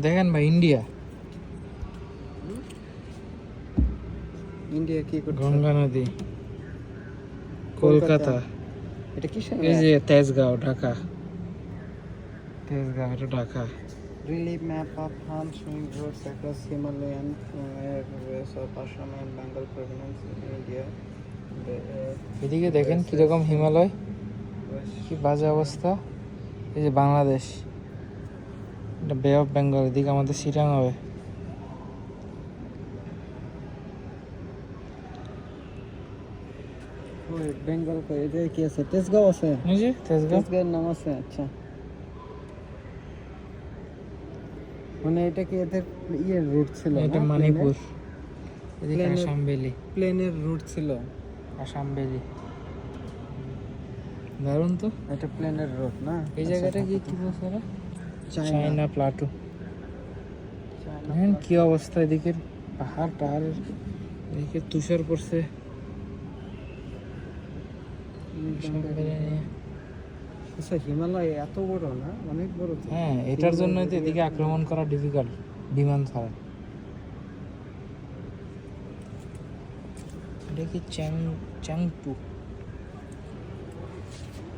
দেখেন ভাই, India India কি করছে? গঙ্গা নদী, কলকাতা। এটা কিসের এই যে তেজগাঁও, ঢাকা। তেজগাঁও, এটা Dhaka. Relief map of Han showing roads across Himalayan airways of Assam and Bengal province in India. এদিকে দেখেন কিরকম হিমালয়, কি বাজে অবস্থা। এই যে বাংলাদেশ, এটা বে অফ বেঙ্গল, এদিকে আমাদের চিটাং হবে। বেঙ্গল এতে কি আছে? তেজগাঁও আছে? এই যে তেজগাঁও। তেজগাঁওয়ের নাম আছে? আচ্ছা, মানে এটা কি এদের ইয়ের রুট ছিল? এটা না, মণিপুর, এদিকে প্লেনের- আসাম ভ্যালি। প্লেনের রুট ছিল। আসাম ভ্যালি দারুণ তো। এটা প্লেনের রুট না? এই জায়গাটা কি কি বলছে ওরা? চায়না। China plateau. দেখেন কি অবস্থা, এদিকে পাহাড় টাহাড়ের, এদিকে তুষার পড়ছে। আসাম ভ্যালি নিয়ে। আচ্ছা, হিমালয় এত বড় না? অনেক বড় তো। হ্যাঁ, এটার জন্য তো এদিকে আক্রমণ করা ডিফিকাল্ট বিমান ছাড়া। এটা কি চ্যাংটু?